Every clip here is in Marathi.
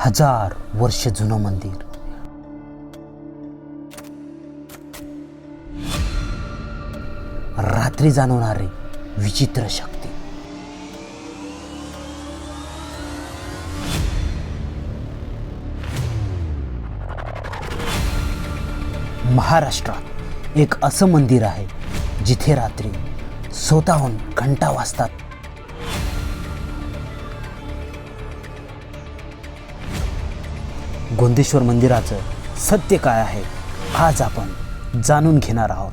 1000 वर्ष जुनं मंदिर. रात्री जाणवणारी विचित्र शक्ती. महाराष्ट्रात एक असं मंदिर आहे जिथे रात्री स्वतःहून घंटा वाजतात. गोंदेश्वर मंदिराचं सत्य काय आहे आज आपण जाणून घेणार आहोत.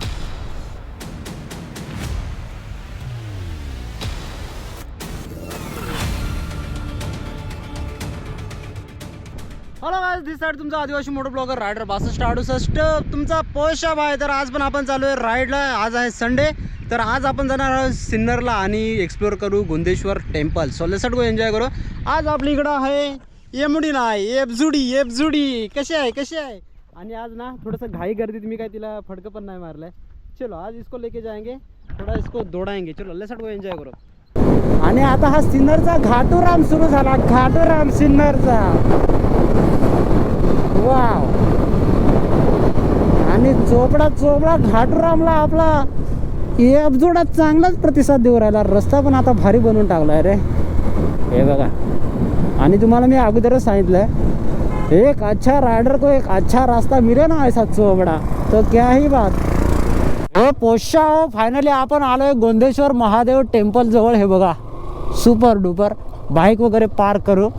हॅलो गाइस, दिस साइड तुमचा आदिवासी मोटो ब्लॉगर रायडर 6268 तुमचा पोशाब आहे. तर आज पण आपण चालू आहे राईडला. आज आहे संडे, तर आज आपण जाणार आहोत सिन्नरला आणि एक्सप्लोर करू Gondeshwar temple. So let's go enjoy करू. आज आपली इकडं आहे एमडी नाही एफजुडी कशी आहे. आणि आज ना थोडंसं घाई गर्दीत मी काय तिला फटकं पण नाही मारलंय. चलो आज इसको लेके जाएंगे, थोड़ा इसको दौड़ाएंगे. चलो लेट्स गो एन्जॉय करू. आणि आता हा सिन्नरचा घाटूराम सुरू झाला. घाटूराम सिन्नरचा, वाव. आणि चोपडा घाटूरामला आपला एफजोडा चांगलाच प्रतिसाद देऊ राहिला. रस्ता पण आता भारी बनवून टाकला आहे रे, हे बघा. आणि तुम्हाला मी अगोदरच सांगितलं, एक अच्छा राइडर को एक अच्छा रास्ता मिले ना ऐसा चोपडा तो क्या ही बात. हो पोषा हो, फायनली आपण आलोय गोंदेश्वर महादेव टेम्पल जवळ. हे बघा सुपर डुपर. बाईक वगैरे पार्क करू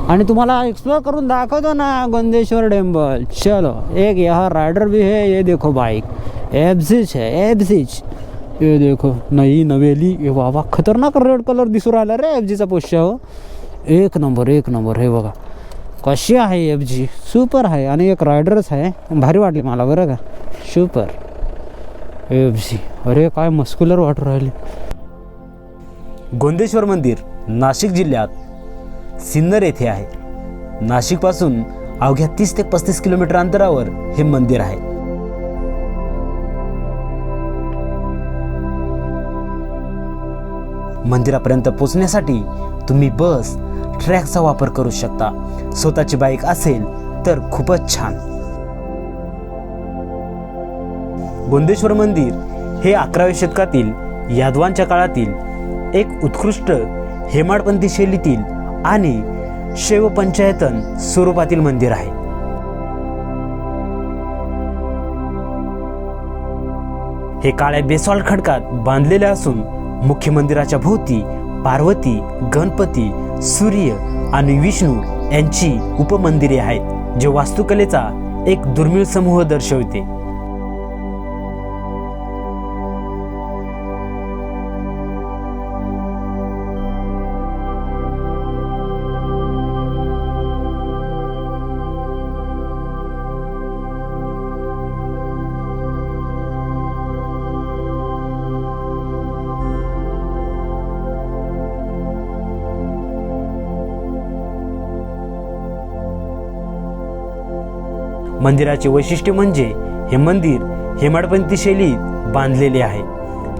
आणि तुम्हाला एक्सप्लोर करून दाखवतो ना गोंदेश्वर टेम्पल. चलो, एक यहाँ राइडर भी है. ये देखो बाइक एफजिच है, एफजिच. ये देखो नई नवेली. ये बाबा खतरनाक रेड कलर दिसू राहिला रे एफजीचा पोषा. हो एक नंबर. हे बघा कशी आहे एफजी, सुपर आहे. आणि एक रायडरच आहे, भारी वाटली मला बरं का. Super FG. अरे काय मस्क्युलर वाटू राहिले. गोंदेश्वर मंदिर नाशिक जिल्ह्यात सिन्नर येथे आहे. नाशिकपासून अवघ्या 30 ते 35 किलोमीटर अंतरावर हे मंदिर आहे. मंदिरापर्यंत पोहोचण्यासाठी तुम्ही बस, ट्रॅकचा वापर करू शकता. स्वतःची बाईक असेल तर खूपच छान. गोंदेश्वर मंदिर हे 11व्या शतकातील यादवांच्या काळातील एक उत्कृष्ट हेमाडपंथी शैलीतील आणि शैव पंचायतन स्वरूपातील मंदिर आहे. हे काळ्या बेसॉल्ट खडकात बांधलेले असून मुख्य मंदिराच्या भोवती पार्वती, गणपती, सूर्य आणि विष्णू यांची उपमंदिरे आहेत, जे वास्तुकलेचा एक दुर्मिळ समूह दर्शवते. मंदिराचे वैशिष्ट्य म्हणजे हे मंदिर हेमाडपंथी शैलीत बांधलेले आहे,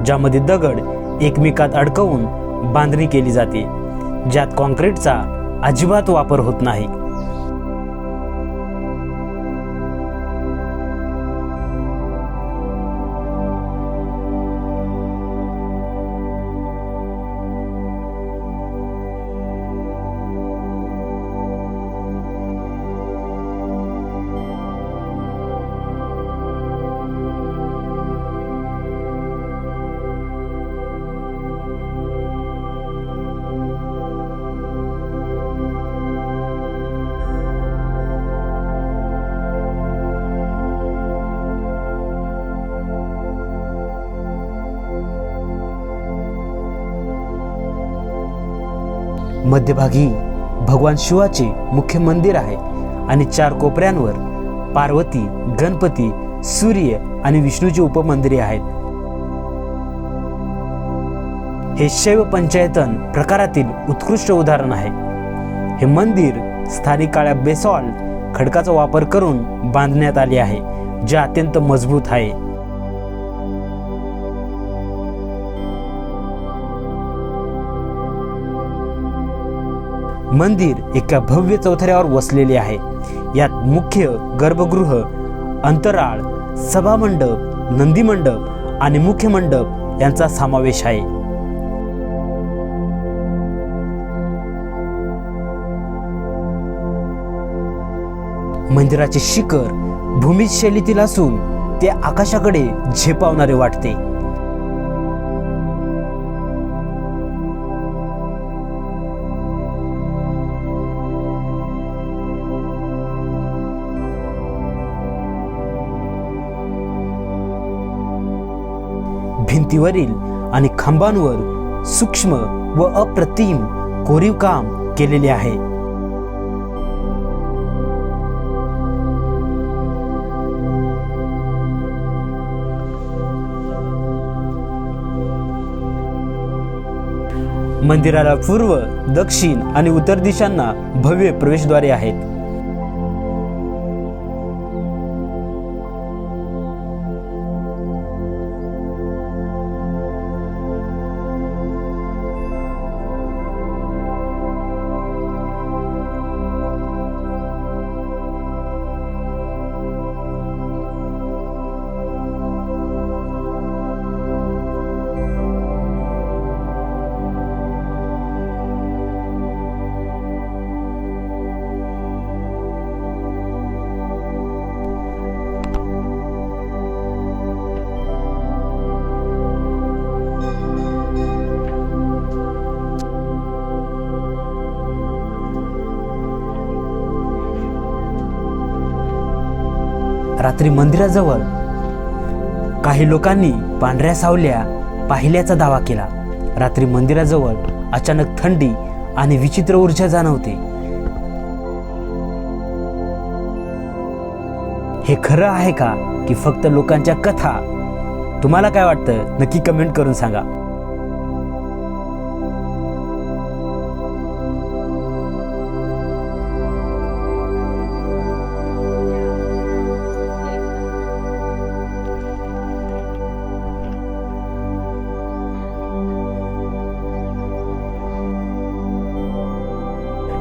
ज्यामध्ये दगड एकमेकात अडकवून बांधणी केली जाते, ज्यात कॉन्क्रीटचा अजिबात वापर होत नाही. मध्यभागी भगवान शिवाचे मुख्य मंदिर आहे आणि 4 कोपऱ्यांवर पार्वती, गणपती, सूर्य आणि विष्णूची उपमंदिरे आहेत. हे शैव पंचायतन प्रकारातील उत्कृष्ट उदाहरण आहे. हे मंदिर स्थानिक काळ्या बेसॉल्ट खडकाचा वापर करून बांधण्यात आले आहे, जे अत्यंत मजबूत आहे. मंदिर एका भव्य चौथऱ्यावर वसलेले आहे. यात मुख्य गर्भगृह, अंतराळ, सभामंडप, नंदी मंडप आणि मुख्य मंडप यांचा समावेश आहे. मंदिराचे शिखर भूमिज शैलीतील असून ते आकाशाकडे झेपावणारे वाटते. भिंतीवरील आणि खांबांवर सूक्ष्म व अप्रतिम कोरीव काम केलेले आहे. मंदिराला पूर्व, दक्षिण आणि उत्तर दिशांना भव्य प्रवेशद्वारे आहेत. रात्री मंदिराजवळ काही लोकांनी पांढऱ्या सावल्या पाहिल्याचा दावा केला. रात्री मंदिराजवळ अचानक थंडी आणि विचित्र ऊर्जा जाणवते. हे खरं आहे का की फक्त लोकांच्या कथा? तुम्हाला काय वाटतं नक्की कमेंट करून सांगा.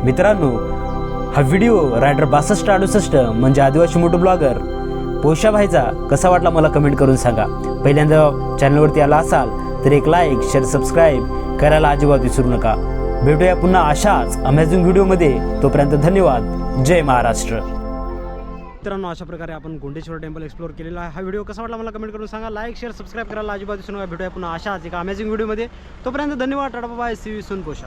मित्रांनो, हा व्हिडिओ रायडर 6268 म्हणजे आदिवासी मोटो ब्लॉगर पोषा भाईचा कसा वाटला मला कमेंट करून सांगा. पहिल्यांदा चॅनलवरती आला असाल तर एक लाईक, शेअर, सबस्क्राईब करायला अजिबात विसरू नका. भेटूया पुन्हा अशाच अमेझिंग व्हिडिओमध्ये. तोपर्यंत धन्यवाद. जय महाराष्ट्र. मित्रांनो, अशा प्रकारे आपण गोंडेश्वर टेम्पल एक्सप्लोर केलेला आहे. हा व्हिडिओ कसा वाटला मला कमेंट करून सांगा. लाईक, शेअर, सबस्क्राईब करायला अजिबात विसरू नका. भेटूया पुन्हा अशाच एका अमेझिंग व्हिडिओमध्ये. तोपर्यंत धन्यवाद. Tata bye. See you soon. पोषा.